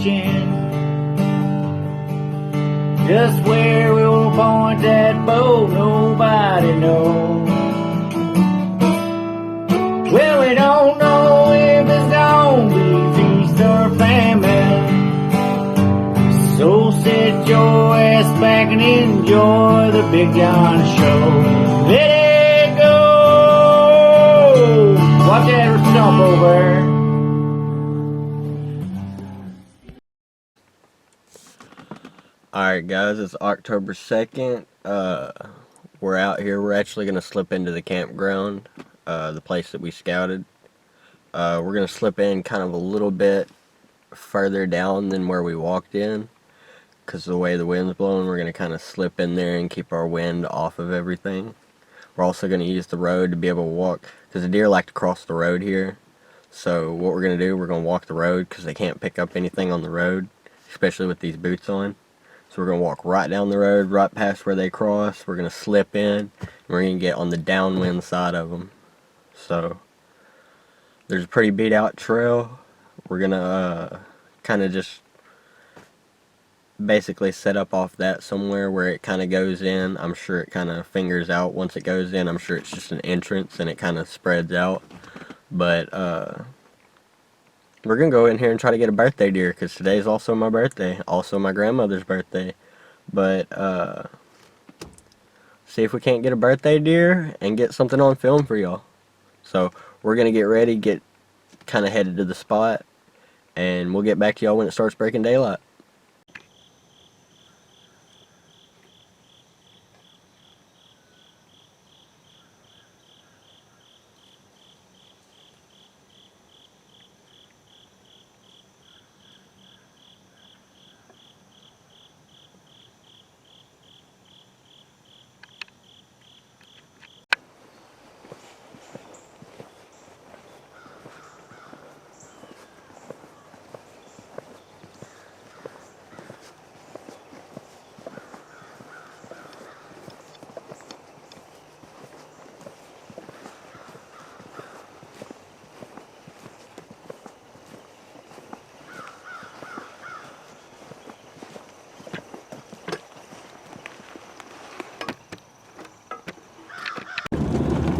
fishing. Just where we'll point that bow, nobody knows. Well, we don't know if it's gonna be feast or famine. So sit your ass back and enjoy the Big John Show. Let it go! Watch that stump over. Alright guys, it's October 2nd. We're out here. We're actually going to slip into the campground, the place that we scouted. We're going to slip in kind of a little bit further down than where we walked in, because of the way the wind's blowing. We're going to kind of slip in there and keep our wind off of everything. We're also going to use the road to be able to walk, because the deer like to cross the road here. So what we're going to do, we're going to walk the road, because they can't pick up anything on the road, especially with these boots on. So we're going to walk right down the road, right past where they cross. We're going to slip in, and we're going to get on the downwind side of them. So there's a pretty beat out trail. We're going to kind of just basically set up off that somewhere where it kind of goes in. I'm sure it kind of fingers out once it goes in. I'm sure it's just an entrance and it kind of spreads out. But we're going to go in here and try to get a birthday deer, because today's also my birthday, also my grandmother's birthday. But see if we can't get a birthday deer and get something on film for y'all. So we're going to get ready, get kind of headed to the spot, and we'll get back to y'all when it starts breaking daylight.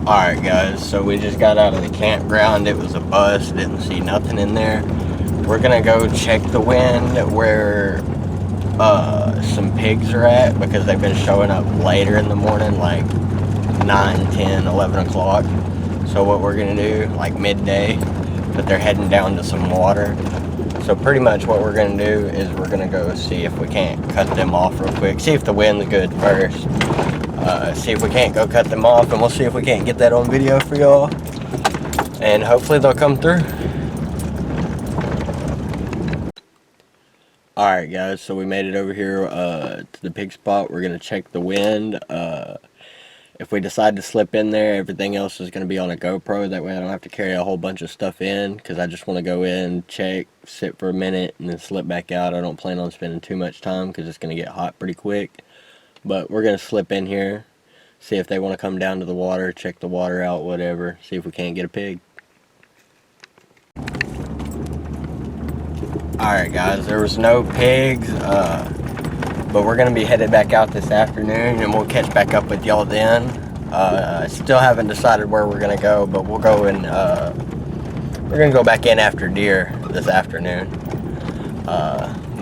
Alright guys, so we just got out of the campground. It was a bust, didn't see nothing in there. We're gonna go check the wind where some pigs are at, because they've been showing up later in the morning, like 9, 10, 11 o'clock. So what we're gonna do, like midday, but they're heading down to some water. So pretty much what we're gonna do is we're gonna go see if we can't cut them off real quick. See if the wind's good first. See if we can't go cut them off, and we'll see if we can't get that on video for y'all. And hopefully they'll come through. Alright guys, so we made it over here to the pig spot. We're gonna check the wind. If we decide to slip in there, everything else is going to be on a GoPro. That way I don't have to carry a whole bunch of stuff in, because I just want to go in, check, sit for a minute, and then slip back out. I don't plan on spending too much time, because it's going to get hot pretty quick. But we're going to slip in here, see if they want to come down to the water, check the water out, whatever. See if we can't get a pig. Alright guys, there was no pigs. But we're going to be headed back out this afternoon, and we'll catch back up with y'all then. Still haven't decided where we're going to go, but we'll go and we're going to go back in after deer this afternoon.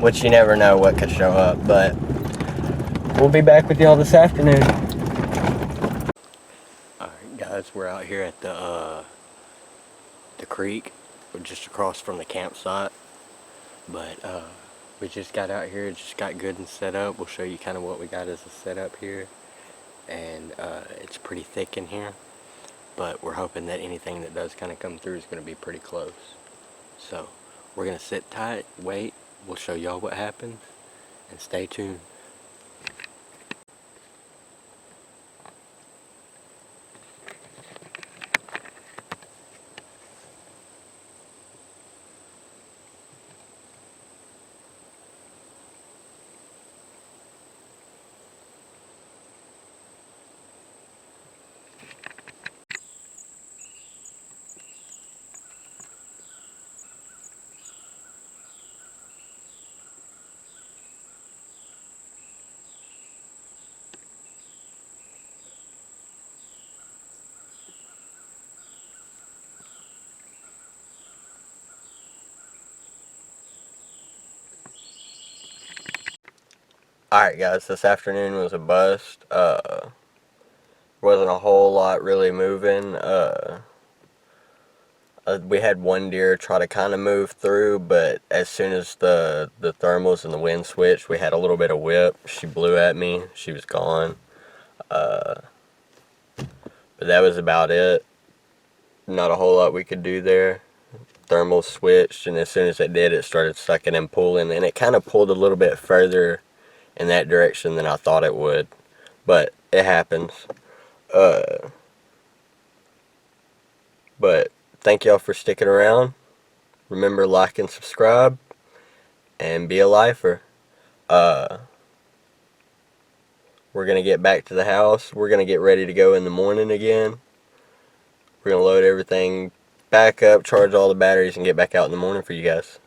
Which you never know what could show up, but we'll be back with y'all this afternoon. Alright guys, we're out here at the creek. We're just across from the campsite. But we just got out here, just got good and set up. We'll show you kind of what we got as a setup here. And it's pretty thick in here, but we're hoping that anything that does kind of come through is going to be pretty close. So we're going to sit tight, wait, we'll show y'all what happens, and stay tuned. Alright guys, this afternoon was a bust. Wasn't a whole lot really moving. We had one deer try to kind of move through, but as soon as the thermals and the wind switched, we had a little bit of whip. She blew at me. She was gone. But that was about it. Not a whole lot we could do there. Thermals switched, and as soon as it did, it started sucking and pulling, and it kind of pulled a little bit further in that direction than I thought it would. But it happens. But thank y'all for sticking around. Remember, like and subscribe, and be a lifer. We're going to get back to the house. We're going to get ready to go in the morning again. We're going to load everything back up, charge all the batteries, and get back out in the morning for you guys.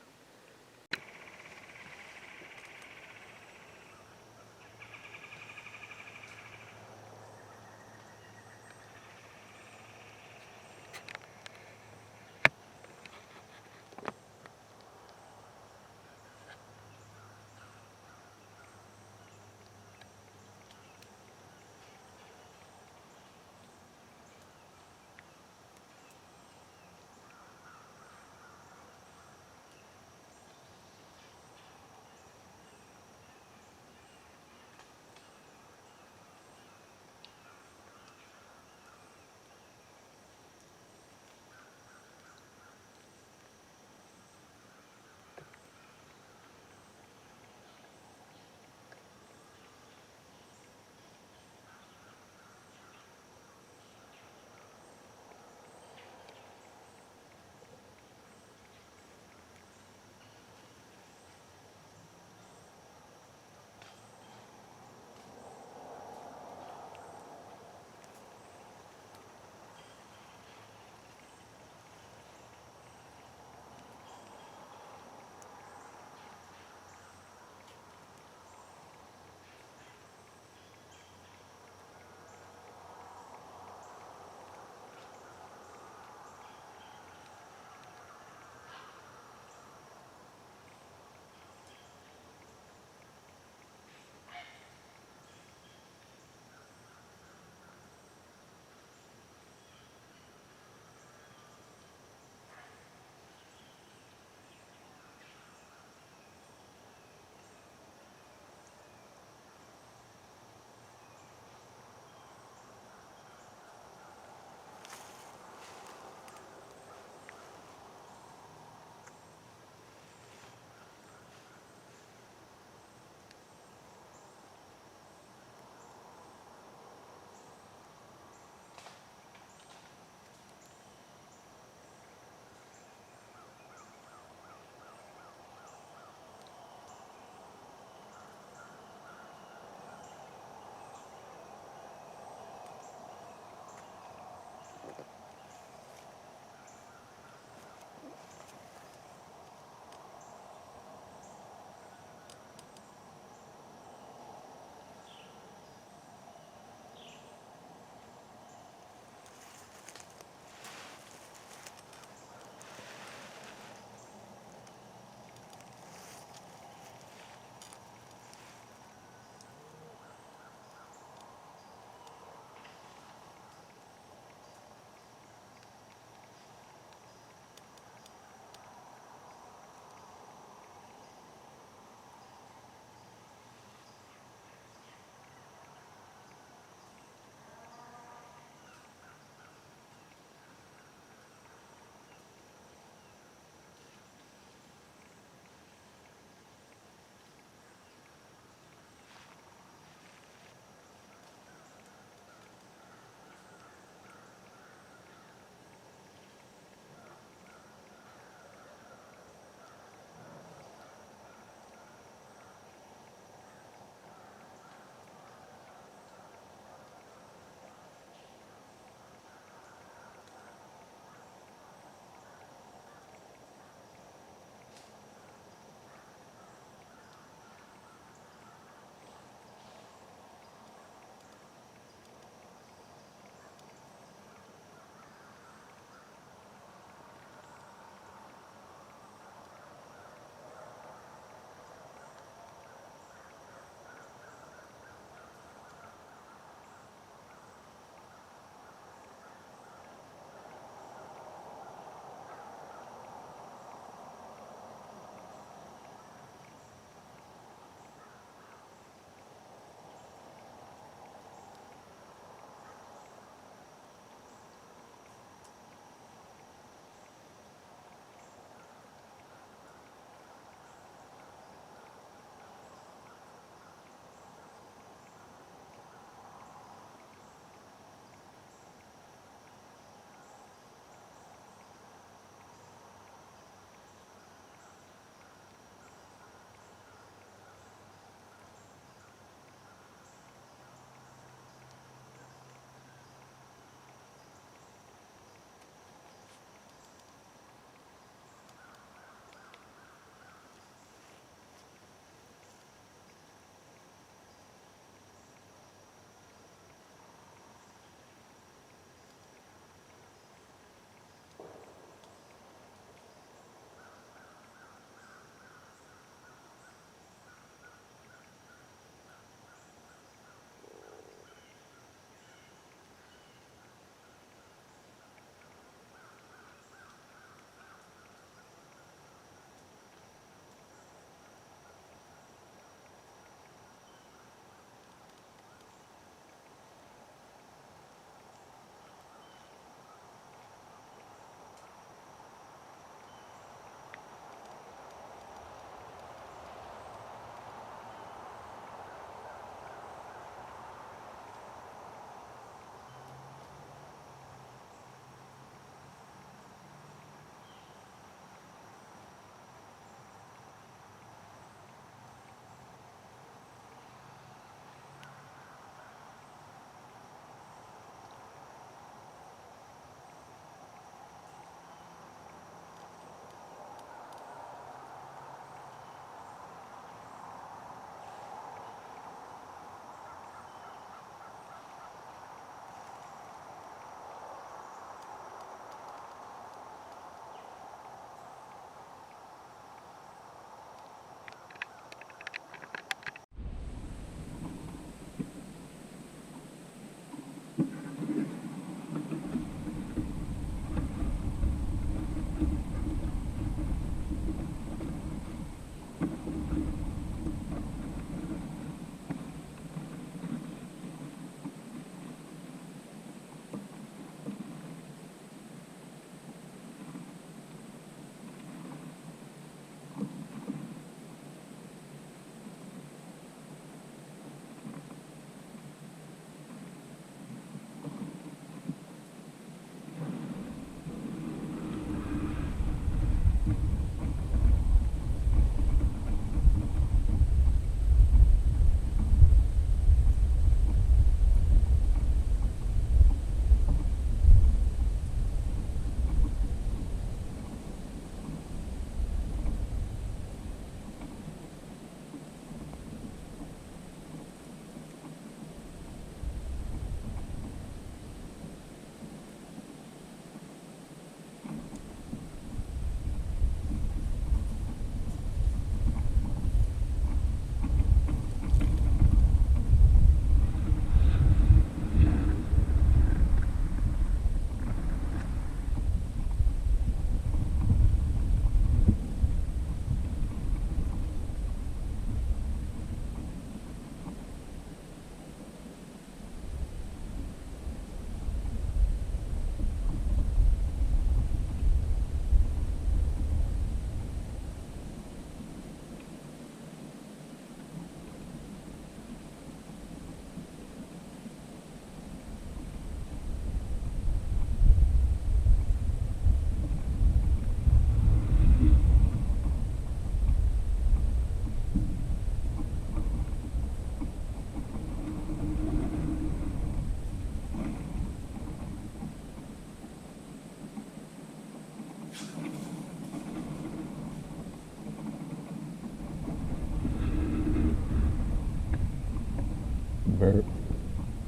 Burp.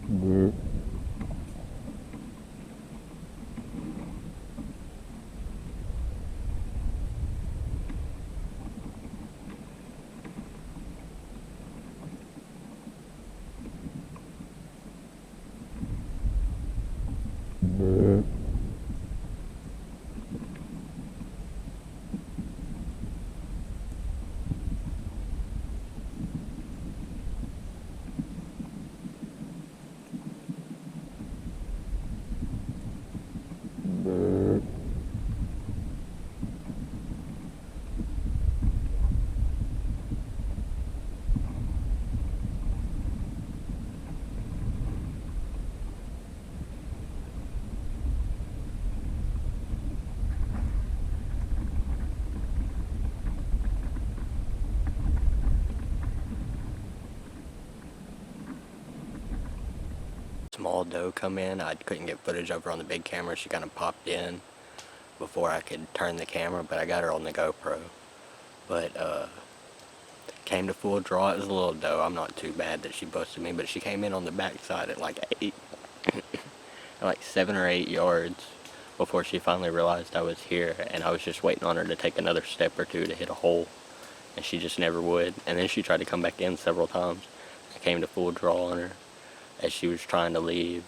Burp. Burp. Burp. Small doe come in. I couldn't get footage of her on the big camera. She kind of popped in before I could turn the camera, but I got her on the GoPro. But came to full draw. It was a little doe. I'm not too bad that she busted me, but she came in on the backside at like 8, like 7 or 8 yards before she finally realized I was here, and I was just waiting on her to take another step or two to hit a hole, and she just never would. And then she tried to come back in several times. I came to full draw on her as she was trying to leave,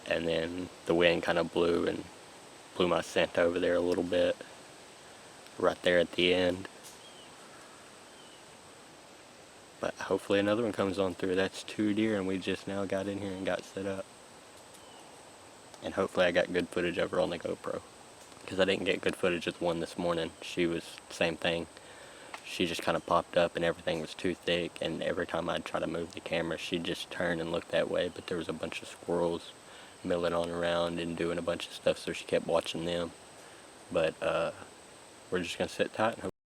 and then the wind kind of blew and blew my scent over there a little bit right there at the end. But hopefully another one comes on through. That's 2 deer, and we just now got in here and got set up. And hopefully I got good footage of her on the GoPro, because I didn't get good footage of the one this morning. She was same thing. She just kind of popped up and everything was too thick, and every time I'd try to move the camera, she'd just turn and look that way. But there was a bunch of squirrels milling on around and doing a bunch of stuff, so she kept watching them. But we're just gonna sit tight and hope